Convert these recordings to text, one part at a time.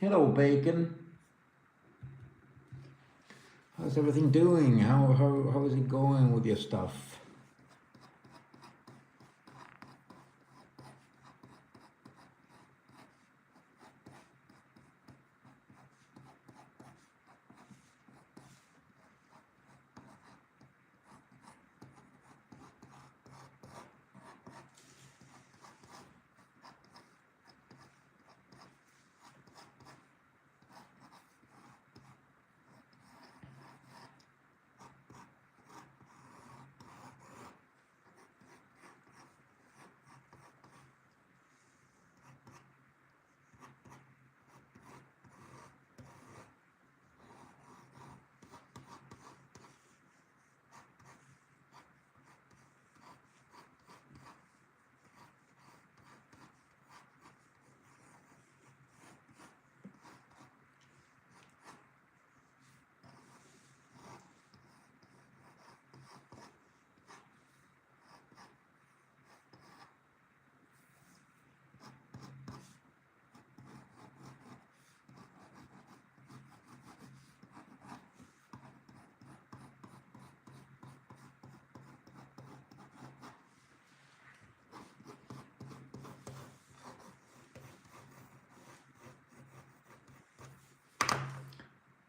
Hello, Bacon. How's everything doing? How is it going with your stuff?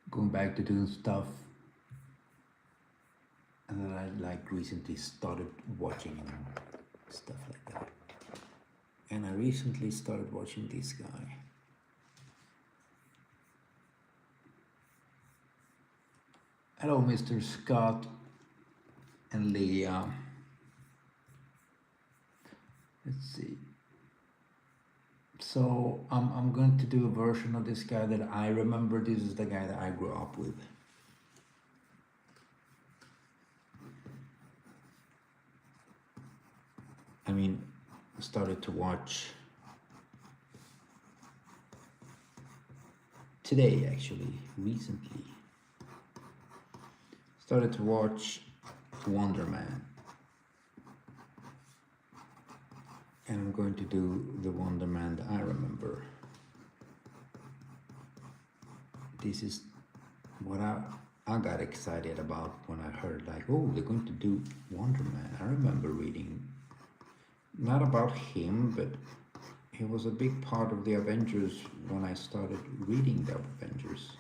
Going back to doing stuff, and then I like recently started watching stuff like that. And I recently started watching this guy. Hello, Mr. Scott and Leah. Let's see. So I'm going to do a version of this guy that I remember. This is the guy that I grew up with. I mean, I started to watch today, actually, recently. Started to watch Wonder Man. And I'm going to do the Wonder Man that I remember. This is what I got excited about when I heard like, oh, they're going to do Wonder Man. I remember reading, not about him, but he was a big part of the Avengers when I started reading the Avengers.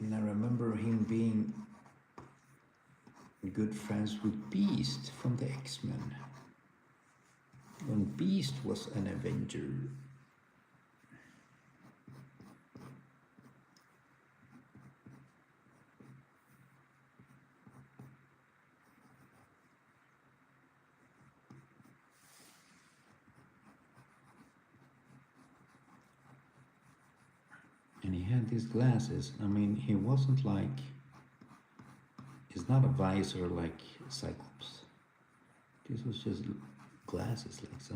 And I remember him being good friends with Beast from the X-Men. When Beast was an Avenger. And he had these glasses. I mean, he wasn't like, it's not a visor like Cyclops. This was just glasses like so.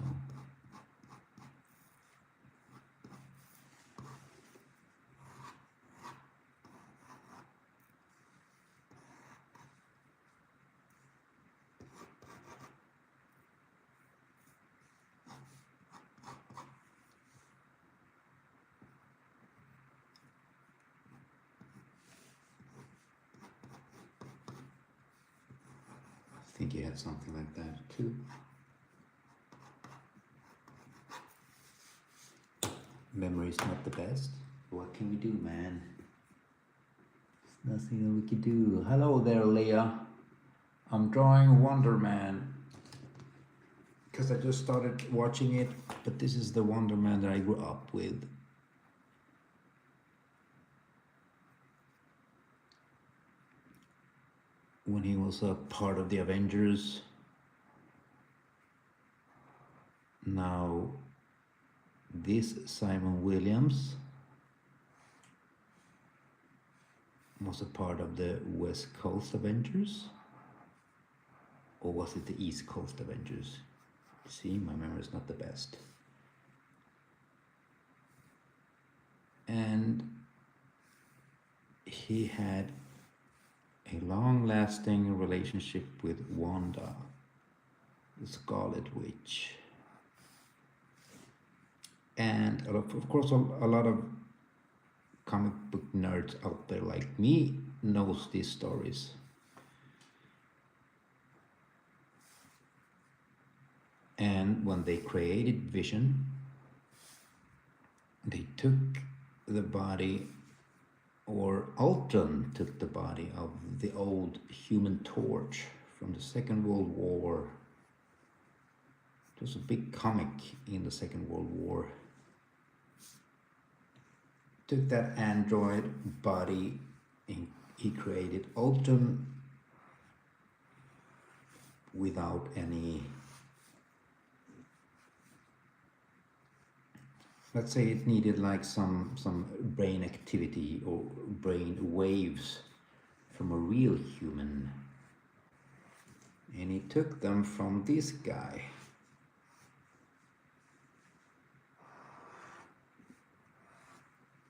I think he had something like that too. Memory's not the best. What can we do, man? There's nothing that we can do. Hello there, Leah. I'm drawing Wonder Man because I just started watching it, but this is the Wonder Man that I grew up with. When he was a part of the Avengers. Now, this Simon Williams was a part of the West Coast Avengers, or was it the East Coast Avengers? See, my memory is not the best. And he had a long-lasting relationship with Wanda, the Scarlet Witch. And of course, a lot of comic book nerds out there like me knows these stories. And when they created Vision, they took the body, or Ultron took the body of the old Human Torch from the Second World War. It was a big comic in the Second World War. Took that android body and he created Ultron without any, let's say it needed like some brain activity or brain waves from a real human, and he took them from this guy.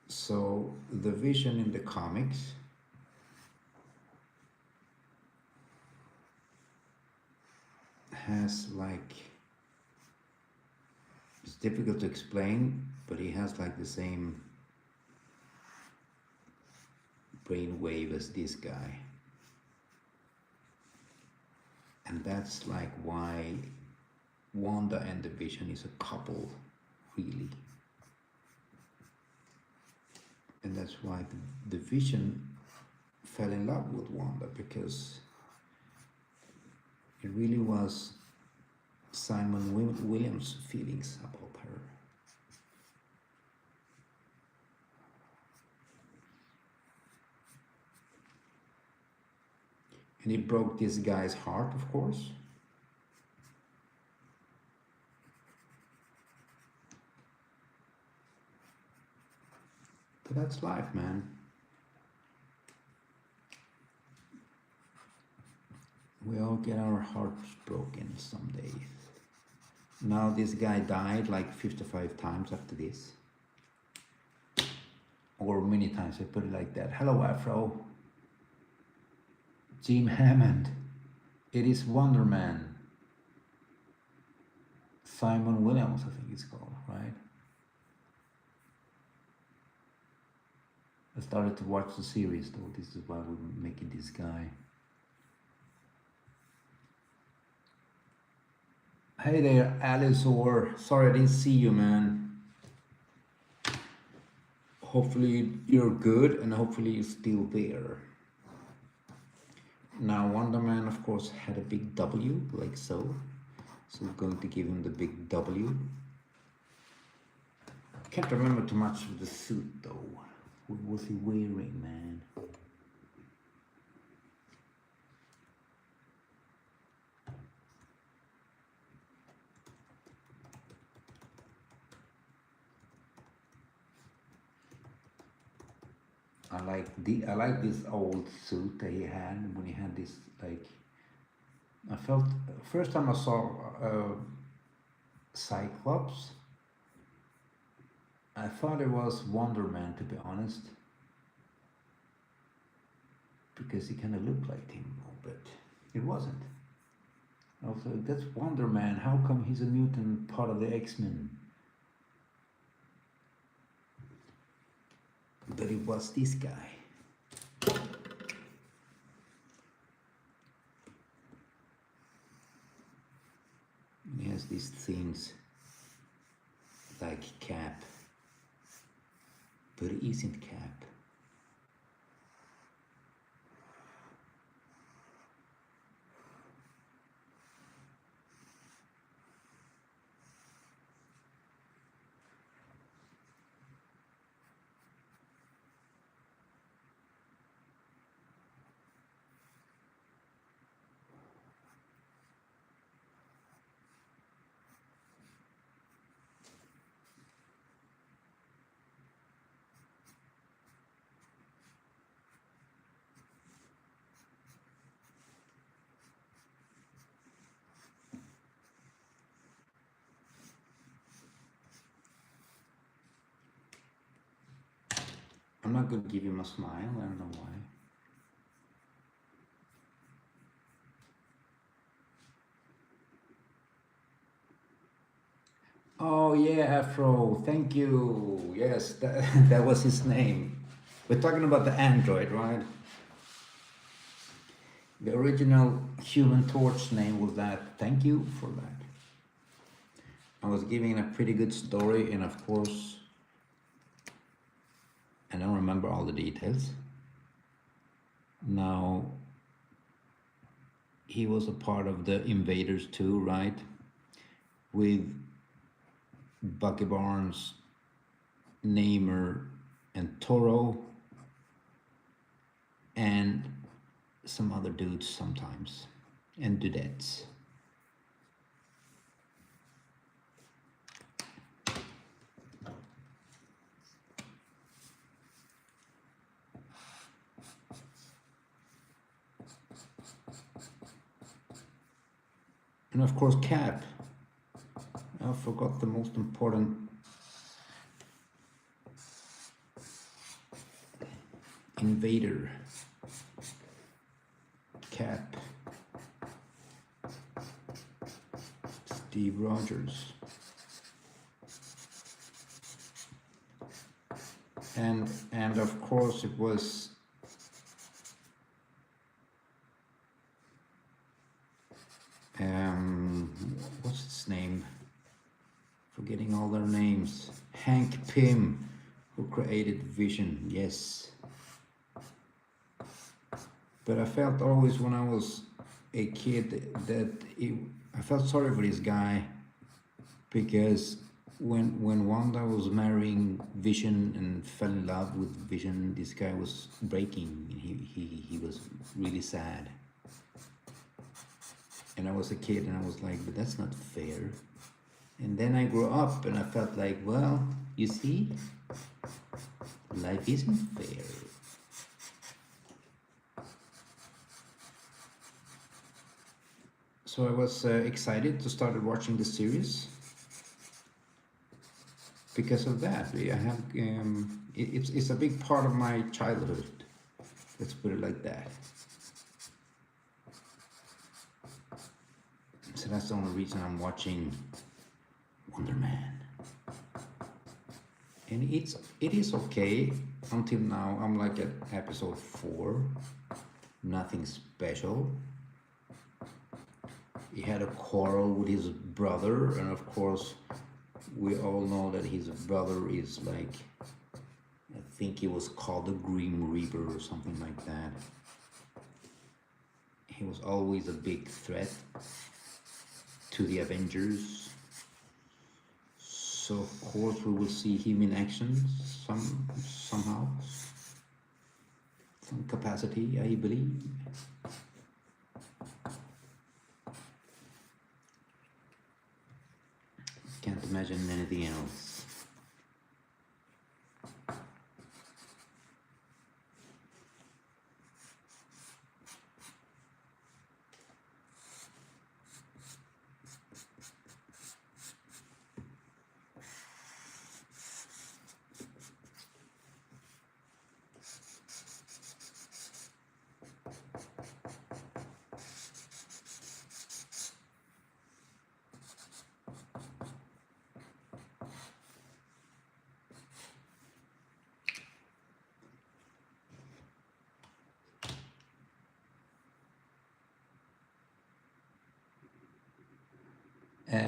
So the Vision in the comics has like, it's difficult to explain, but he has like the same brain wave as this guy. And that's like why Wanda and the Vision is a couple, really. And that's why the Vision fell in love with Wanda, because it really was Simon Williams' feelings about her. And it broke this guy's heart, of course. But that's life, man. We all get our hearts broken someday. Now this guy died like 55 times after this. Or many times, I put it like that. Hello, Afro. Jim Hammond. It is Wonder Man. Simon Williams, I think it's called, right? I started to watch the series though. This is why we're making this guy. Hey there, Alice, or sorry I didn't see you, man. Hopefully you're good and hopefully you're still there. Now Wonder Man, of course, had a big W, like so. So we're going to give him the big W. Can't remember too much of the suit though. What was he wearing, man? I like this old suit that he had when he had this, like, I felt first time I saw Cyclops, I thought it was Wonder Man, to be honest, because he kind of looked like him, but it wasn't. I was like, that's Wonder Man. How come he's a mutant part of the X-Men? But it was this guy. He has these things like Cap, but it isn't Cap. I'm not going to give him a smile, I don't know why. Oh, Oh yeah, Afro. Thank you. Yes, that, that was his name. We're talking about the android, right? The original Human Torch name was that. Thank you for that. I was giving a pretty good story, and of course, I don't remember all the details. Now, he was a part of the Invaders too, right? With Bucky Barnes, Namer, and Toro, and some other dudes sometimes, and dudettes. And of course, Cap. I forgot the most important invader. Cap. Steve Rogers. And of course it was what's its name? Forgetting all their names. Hank Pym, who created Vision. Yes. But I felt always when I was a kid that I felt sorry for this guy, because when Wanda was marrying Vision and fell in love with Vision, this guy was breaking. He was really sad. And I was a kid and I was like, but that's not fair. And then I grew up and I felt like, well, you see, life isn't fair. So I was excited to start watching the series because of that. I have it's a big part of my childhood. Let's put it like that. So that's the only reason I'm watching Wonder Man. And it is okay until now. I'm like at episode 4. Nothing special. He had a quarrel with his brother, and of course we all know that his brother is like, I think he was called the Grim Reaper or something like that. He was always a big threat to the Avengers. So of course we will see him in action somehow, some capacity, I believe. Can't imagine anything else.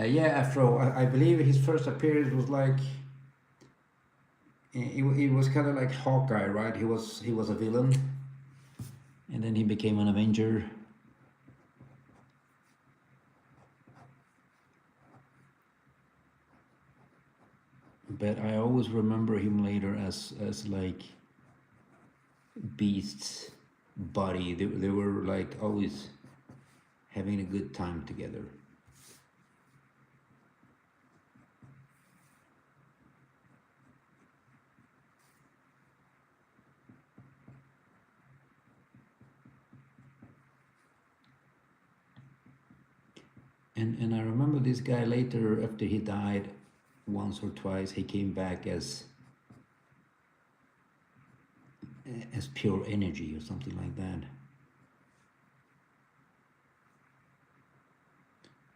Yeah, Afro. I believe his first appearance was like it was kind of like Hawkeye, right? He was a villain, and then he became an Avenger. But I always remember him later as like Beast's buddy. They were like always having a good time together. And I remember this guy later, after he died once or twice, he came back as pure energy or something like that.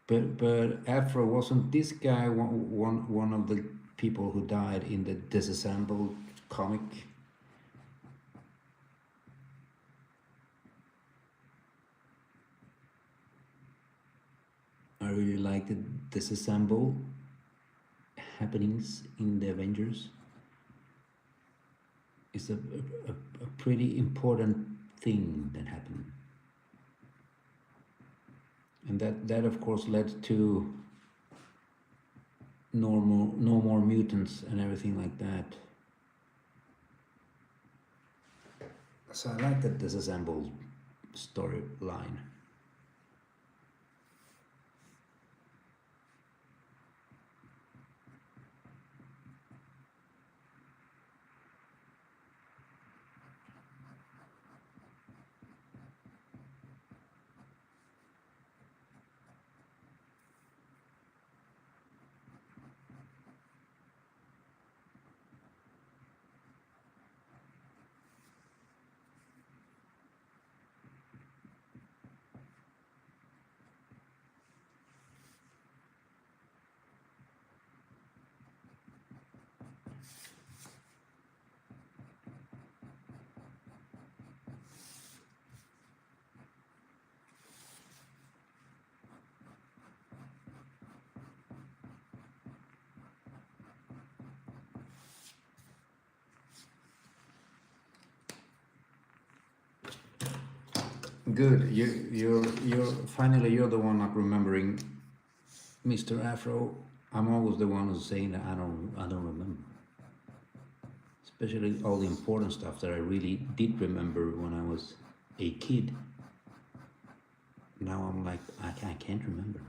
But Afro, wasn't this guy one of the people who died in the Disassembled comic? I really like the Disassemble happenings in the Avengers. It's a pretty important thing that happened. And that of course led to no more mutants and everything like that. So I like that Disassembled storyline. Good. You're finally you're the one not remembering Mr. Afro. I'm always the one who's saying that I don't remember. Especially all the important stuff that I really did remember when I was a kid. Now I'm like I can't remember.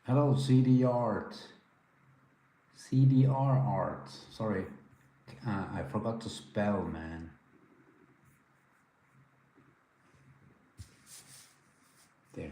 Hello, CD Art. CDR Art. Sorry, I forgot to spell, man. There.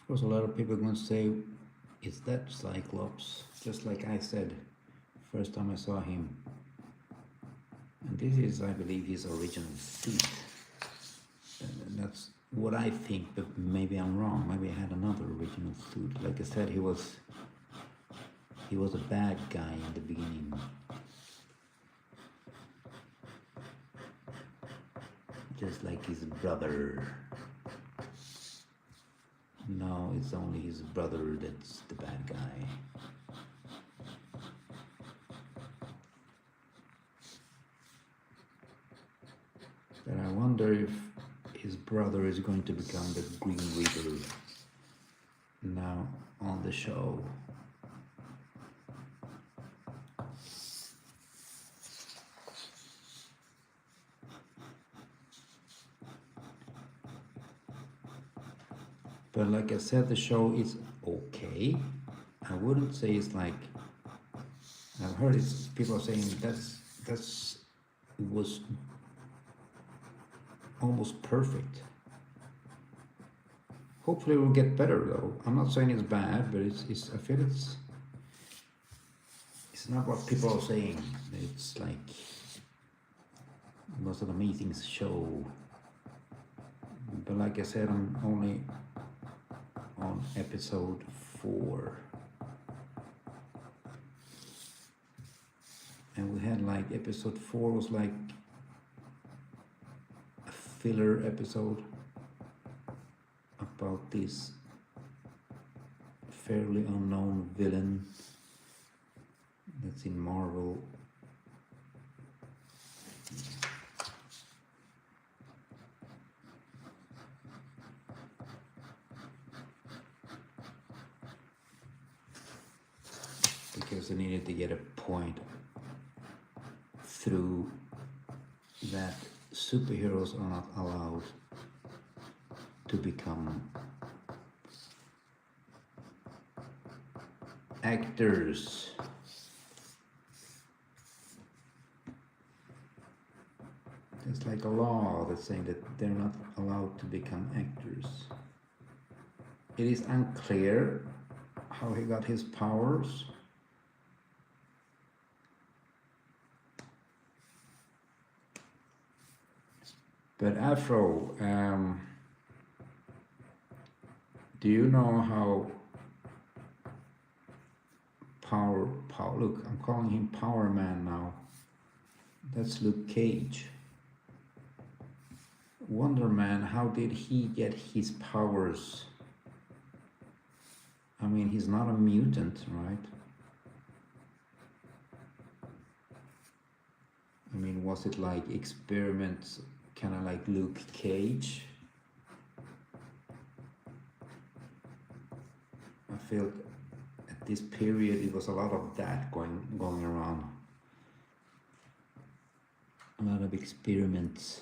Of course, a lot of people are going to say, "Is that Cyclops?" Just like I said, first time I saw him. And this is, I believe, his original suit. And that's what I think, but maybe I'm wrong. Maybe I had another original suit. Like I said, he was a bad guy in the beginning. Just like his brother. No, it's only his brother that's the bad guy. But I wonder if his brother is going to become the Green Reaper now on the show. But like I said, the show is okay. I wouldn't say it's like, I've heard it's people saying it was almost perfect. Hopefully it will get better though. I'm not saying it's bad, but it's I feel it's not what people are saying. It's like it was an amazing show. But like I said, I'm only on episode 4. And we had like episode 4 was like a filler episode about this fairly unknown villain that's in Marvel. Because they needed to get a point through that superheroes are not allowed to become actors. There's like a law that's saying that they're not allowed to become actors. It is unclear how he got his powers. But Afro, do you know how Power, look, I'm calling him Power Man now. That's Luke Cage. Wonder Man, how did he get his powers? I mean, he's not a mutant, right? I mean, was it like experiments, kind of like Luke Cage? I feel at this period it was a lot of that going around. A lot of experiments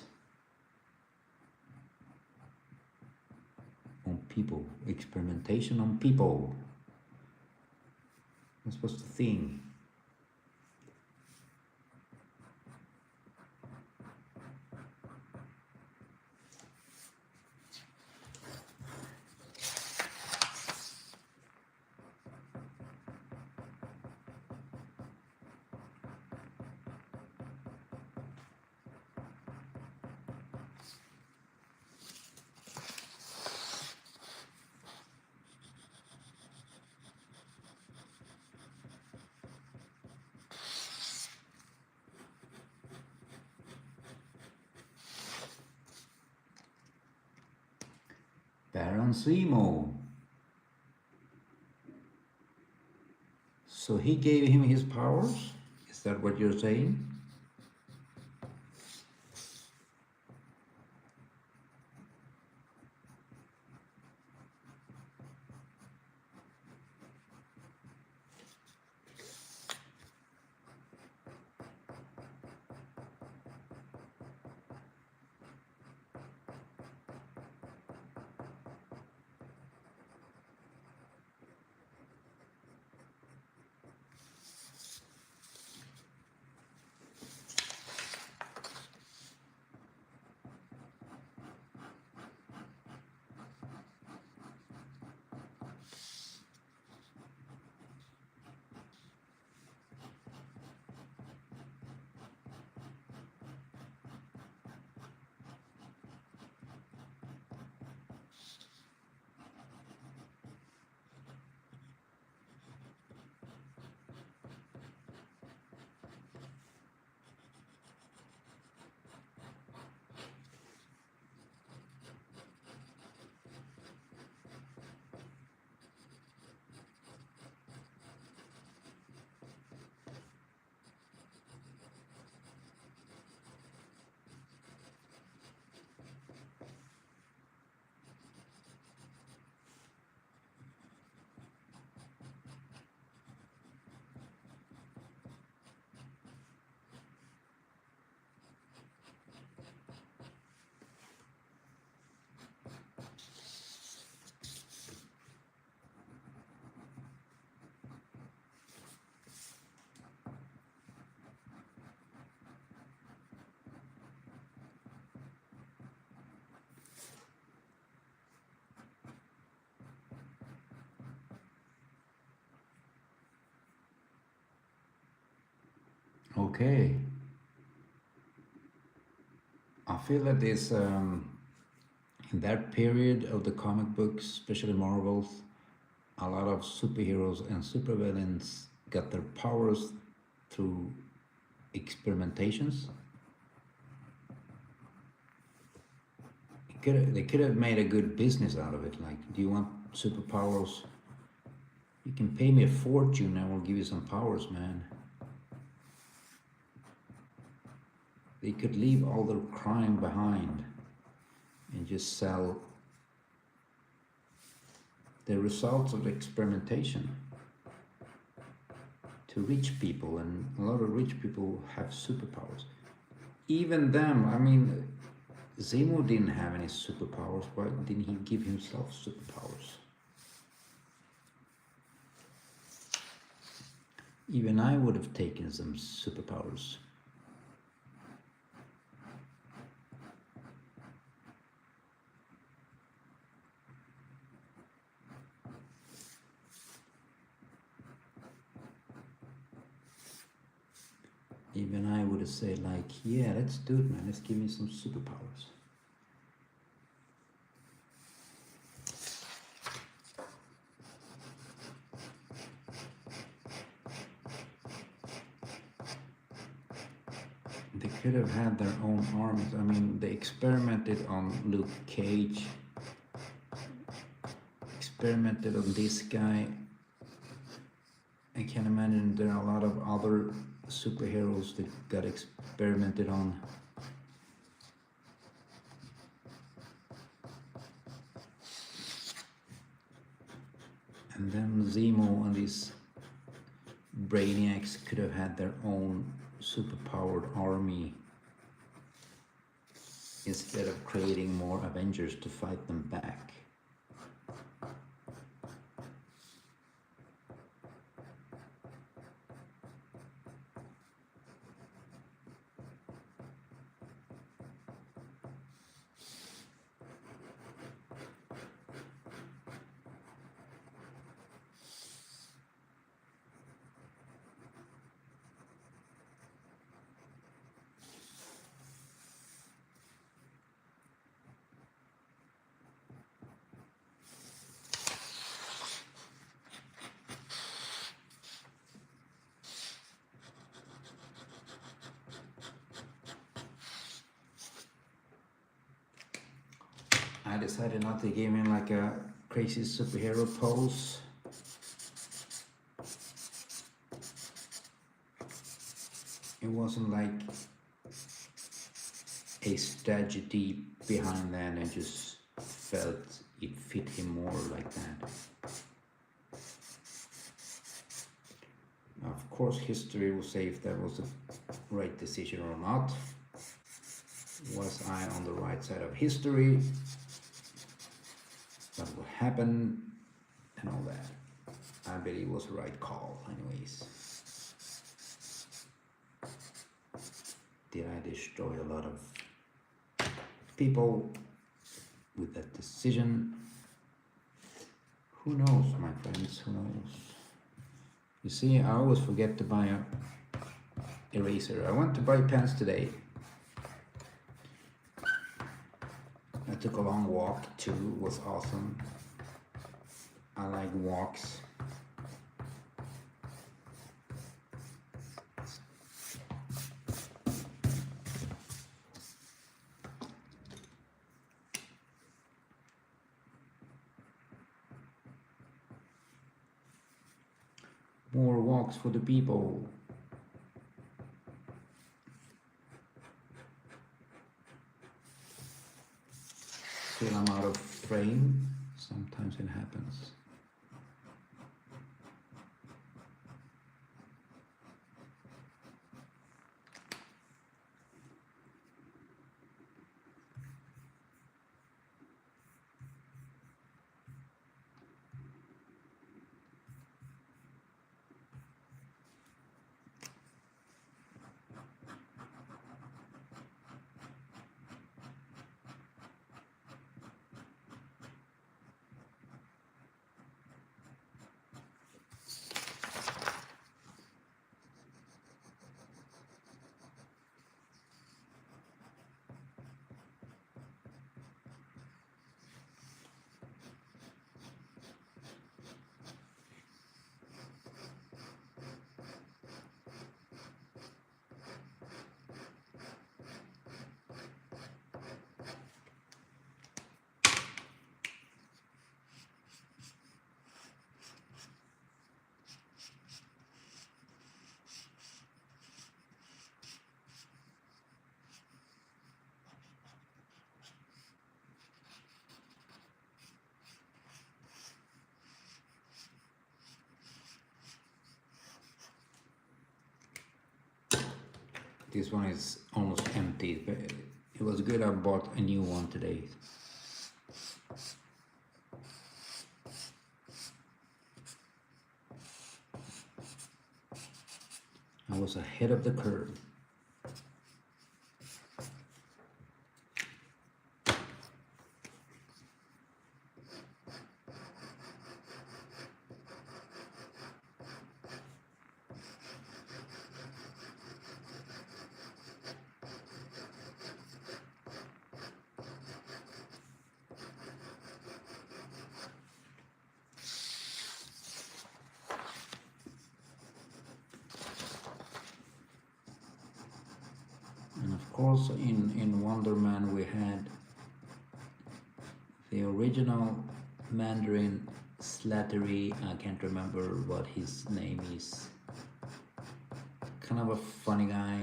on people, experimentation on people. That's what's the thing. Baron Zemo. So he gave him his powers? Is that what you're saying? Okay. I feel that this in that period of the comic books, especially Marvels, a lot of superheroes and supervillains got their powers through experimentations. They could have made a good business out of it. Like, do you want superpowers? You can pay me a fortune, I will give you some powers, man. They could leave all their crime behind and just sell the results of the experimentation to rich people, and a lot of rich people have superpowers. Even them, I mean, Zemo didn't have any superpowers. Why didn't he give himself superpowers? Even I would have taken some superpowers. Even I would have said like, yeah, let's do it, man. Let's give me some superpowers. They could have had their own armies. I mean, they experimented on Luke Cage, experimented on this guy. I can imagine there are a lot of other superheroes that got experimented on. And then Zemo and these Brainiacs could have had their own superpowered army instead of creating more Avengers to fight them back. I decided not to give him like a crazy superhero pose. It wasn't like a strategy behind that, I just felt it fit him more like that. Now, of course, history will say if that was the right decision or not. Was I on the right side of history? What will happen? And all that. I believe it was the right call, anyways. Did I destroy a lot of people with that decision? Who knows, my friends, who knows? You see, I always forget to buy a eraser. I went to buy pens today. I took a long walk too, it was awesome. I like walks. More walks for the people. Feel I'm out of frame. Sometimes it happens. This one is almost empty, but it was good. I bought a new one today. I was ahead of the curve. And of course, in Wonder Man we had the original Mandarin Slattery. I can't remember what his name is. Kind of a funny guy.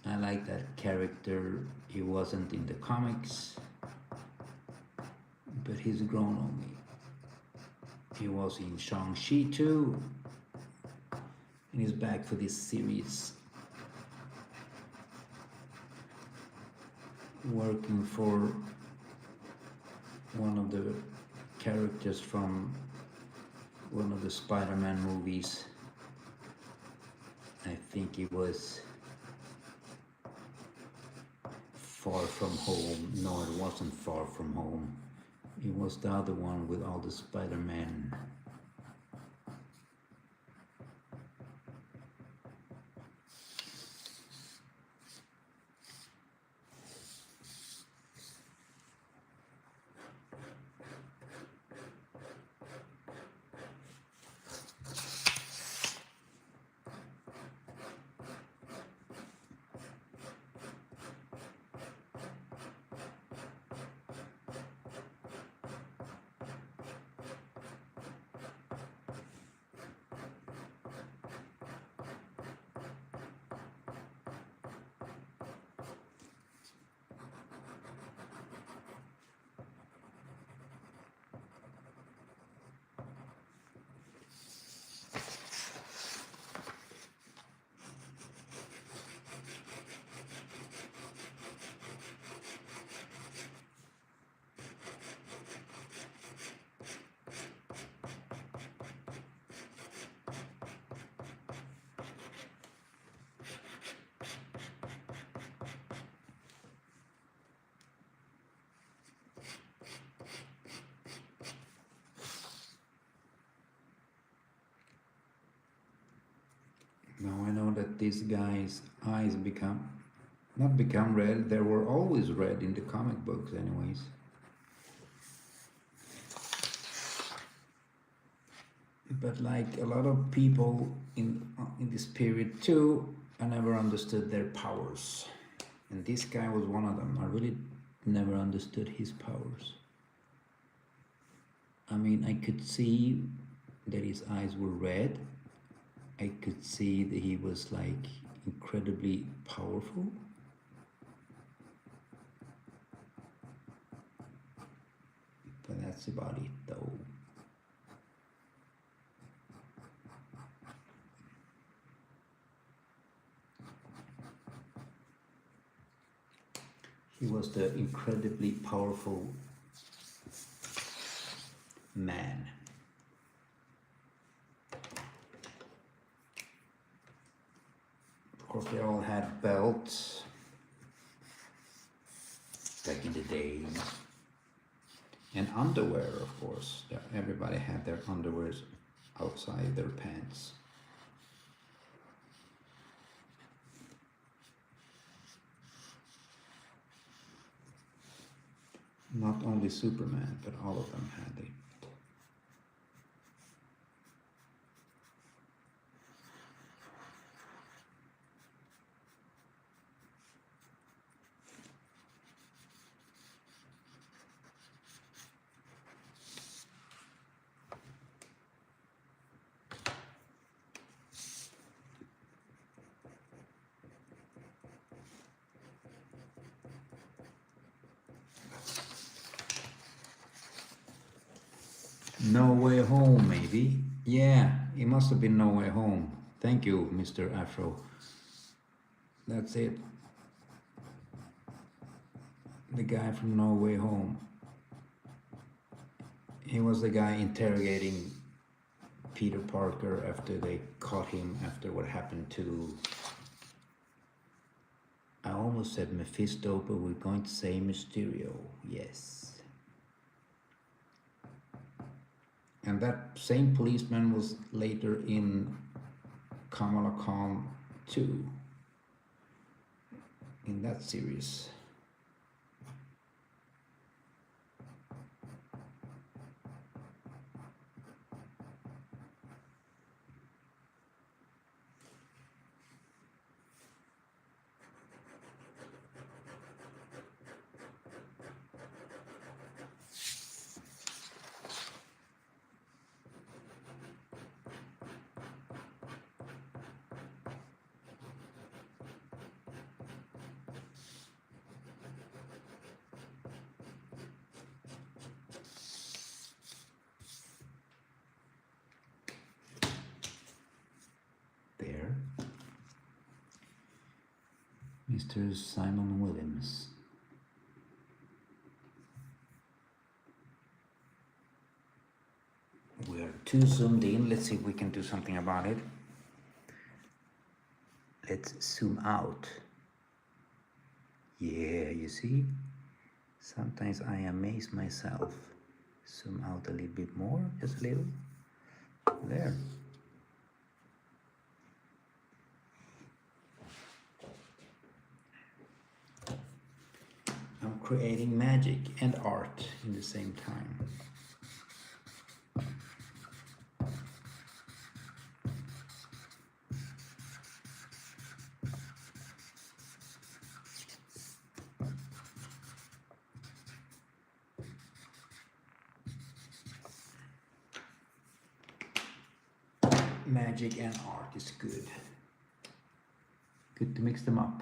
I like that character. He wasn't in the comics, but he's grown on me. He was in Shang-Chi too, and he's back for this series, working for one of the characters from one of the Spider-Man movies. I think it was Far From Home. No, it wasn't Far From Home. It was the other one with all the Spider-Man. Now I know that this guy's eyes not become red, they were always red in the comic books anyways. But like a lot of people in this period too, I never understood their powers. And this guy was one of them. I really never understood his powers. I mean, I could see that his eyes were red. I could see that he was like incredibly powerful. But that's about it though. He was the incredibly powerful man. Of course, they all had belts back in the day. And underwear, of course. Everybody had their underwears outside their pants. Not only Superman, but all of them had it. No Way Home, maybe. Yeah, it must have been No Way Home. Thank you, Mr. Afro. That's it. The guy from No Way Home. He was the guy interrogating Peter Parker after they caught him after what happened to, I almost said Mephisto, but we're going to say Mysterio. Yes. And that same policeman was later in Kamala Khan 2 in that series. There. Mr. Simon Williams. We are too zoomed in. Let's see if we can do something about it. Let's zoom out. Yeah, you see? Sometimes I amaze myself. Zoom out a little bit more, just a little. There. I'm creating magic and art in the same time. Magic and art is good. Good to mix them up.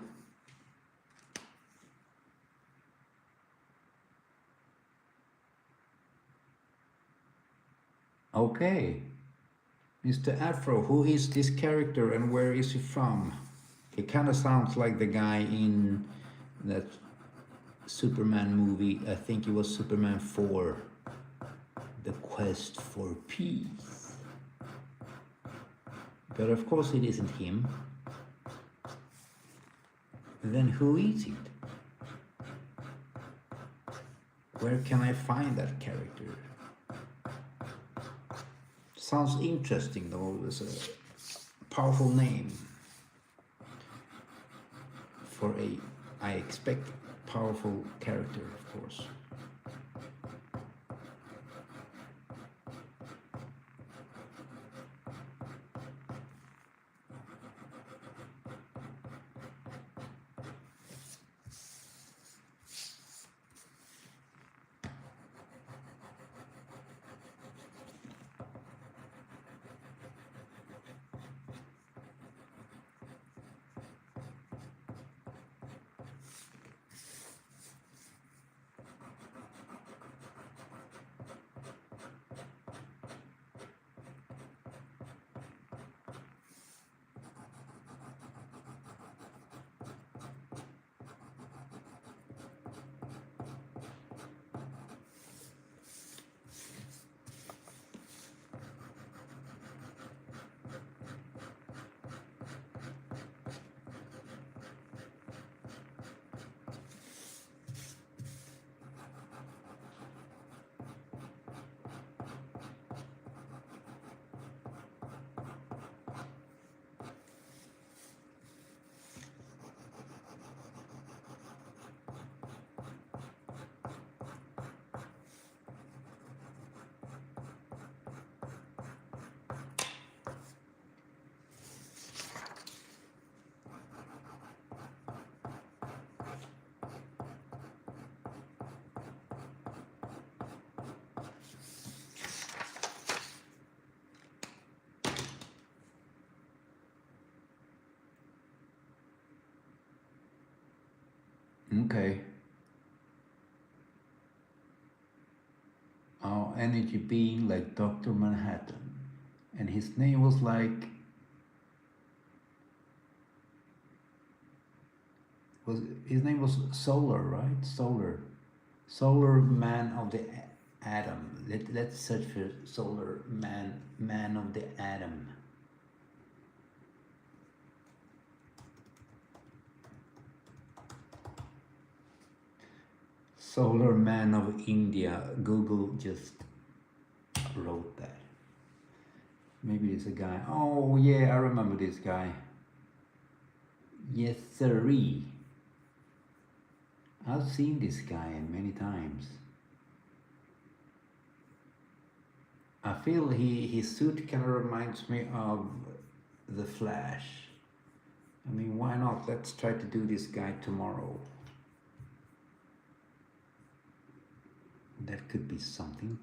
Okay. Mr. Afro, who is this character and where is he from? It kind of sounds like the guy in that Superman movie. I think it was Superman 4. The Quest for Peace. But of course it isn't him. Then who is it? Where can I find that character? Sounds interesting though. It's a powerful name for a, I expect, powerful character, of course. Okay. Our energy being like Dr. Manhattan. And his name was like was his name was Solar, right? Solar Man of the Atom. Let's search for Solar Man of the Atom. Solar Man of India. Google just wrote that. Maybe it's a guy. Oh yeah, I remember this guy. Yes sirree. I've seen this guy many times. I feel his suit kind of reminds me of the Flash. I mean, why not? Let's try to do this guy tomorrow. That could be something.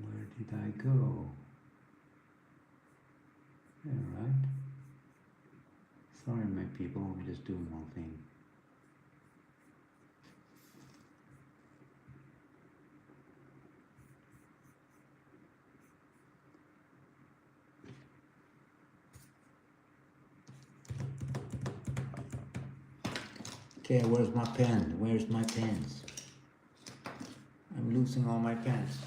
Where did I go? Yeah, right. Sorry, my people, I'm just doing one thing. Okay, where's my pen? Where's my pens? I'm losing all my pens.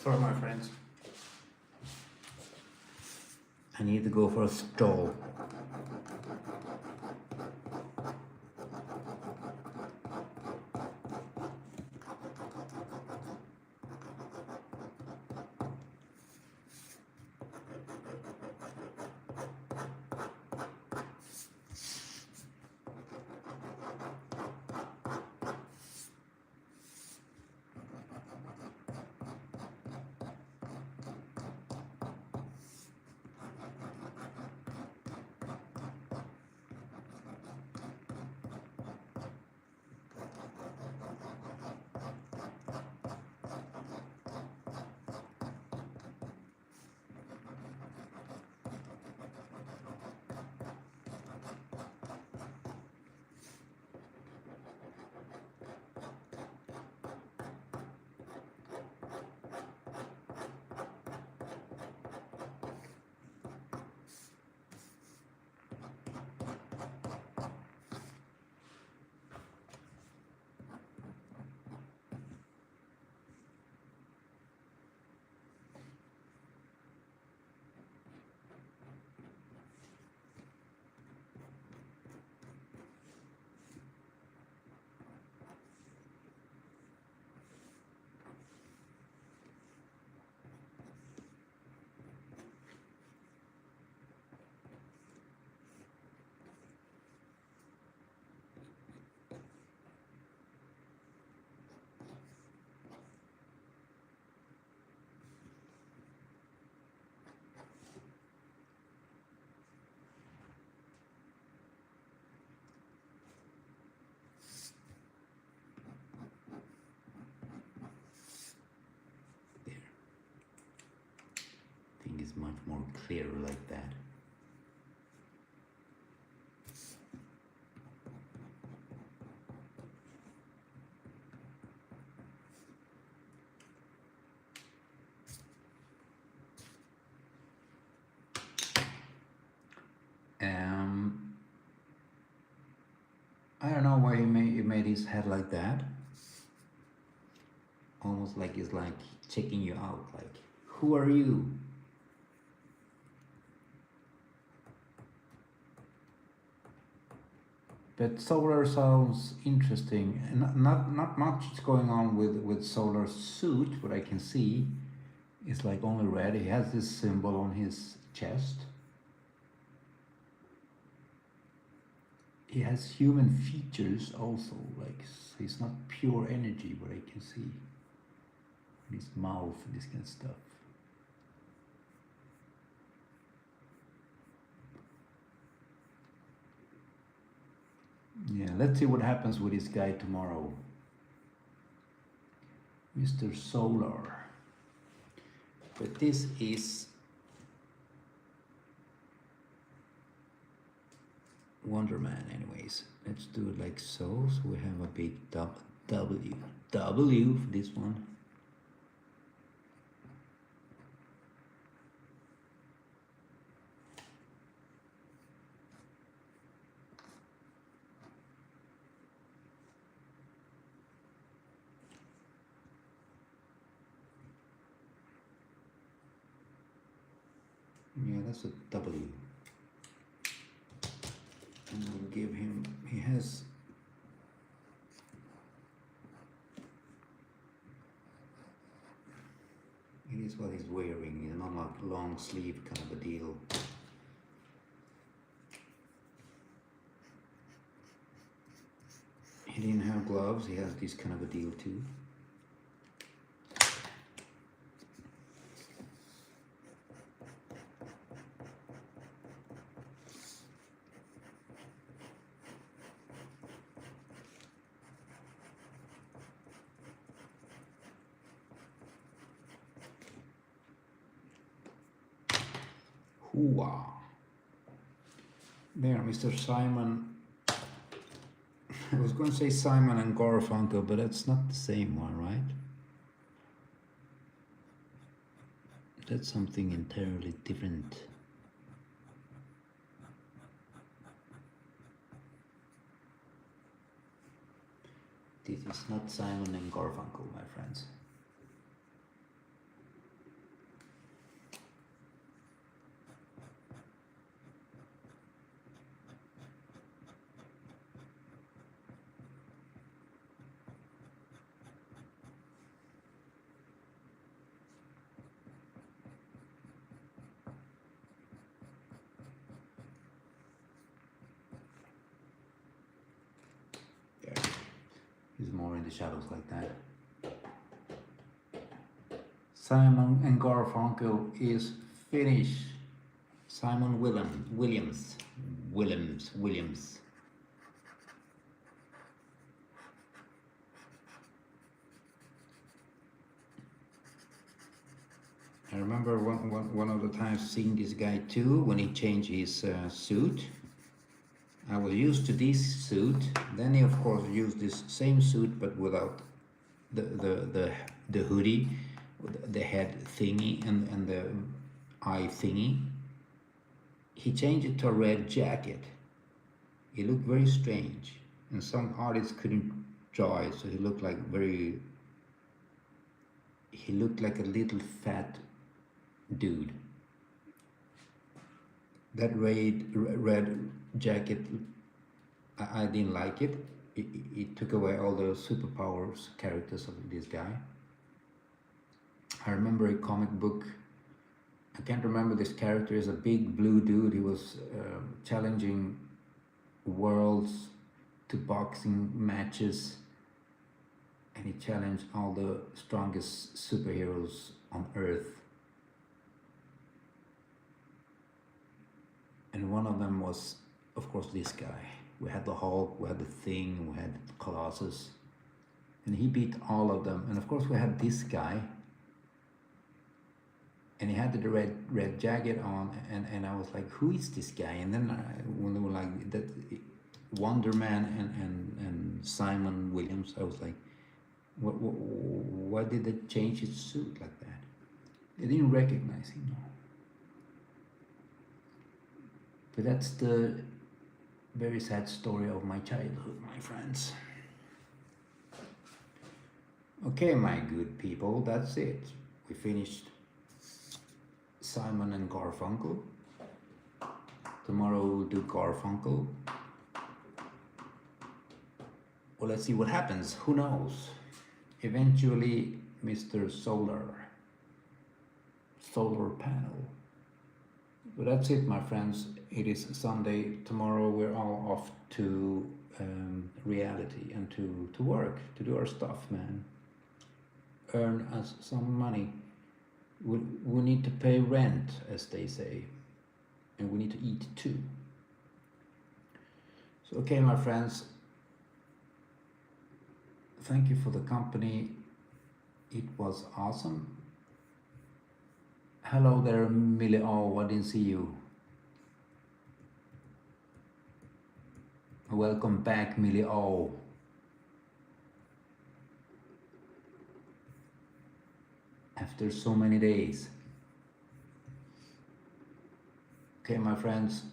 Sorry, my friends. I need to go for a stroll. Is much more clear like that. I don't know why he made his head like that. Almost like he's like checking you out, like, who are you? But Solar sounds interesting, and not much is going on with Solar's suit. What I can see is like only red. He has this symbol on his chest. he has human features also, like he's not pure energy, what I can see. His mouth and this kind of stuff. Yeah, let's see what happens with this guy tomorrow. Mr. Solar. But this is Wonder Man anyways. Let's do it like so. So we have a big W for this one. Yeah, that's a W. And we'll give him, he has it is what he's wearing, it's not like long sleeve kind of a deal. He didn't have gloves, he has this kind of a deal too. Hooah. There, Mr. Simon. I was going to say Simon and Garfunkel, but that's not the same one, right? That's something entirely different. This is not Simon and Garfunkel, my friends. He's more in the shadows like that. Simon and Garfunkel is finished. Simon Williams. I remember one of the times seeing this guy too, when he changed his suit. I was used to this suit, then he of course used this same suit but without the hoodie, the head thingy and the eye thingy. He changed it to a red jacket. He looked very strange, and some artists couldn't draw it, so he looked like a little fat dude. That red jacket, I didn't like it. It took away all the superpowers characters of this guy. I remember a comic book, I can't remember this character, is a big blue dude. He was challenging worlds to boxing matches, and he challenged all the strongest superheroes on Earth. And one of them was, of course, this guy. We had the Hulk, we had the Thing, we had Colossus, and he beat all of them. And of course we had this guy, and he had the red jacket on, and I was like, who is this guy? And then when they were like that, Wonder Man and Simon Williams, I was like, why did they change his suit like that? They didn't recognize him, no. But that's the very sad story of my childhood, my friends. Okay, my good people, that's it. We finished Simon and Garfunkel. Tomorrow we'll do Garfunkel. Well, let's see what happens. Who knows? Eventually, Mr. Solar panel. But that's it, my friends. it is Sunday. Tomorrow we're all off to reality and to work, to do our stuff, man. Earn us some money. We need to pay rent, as they say, and we need to eat too. So, okay, my friends, thank you for the company. It was awesome. Hello there, Millie. Oh, I didn't see you. Welcome back, Millie. Oh. After so many days. Okay, my friends,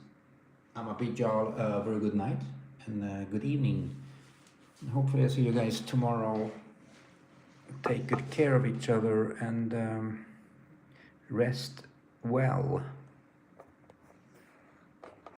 I'm a bid y'all a very good night and good evening. And hopefully I see you guys tomorrow. Take good care of each other and rest well.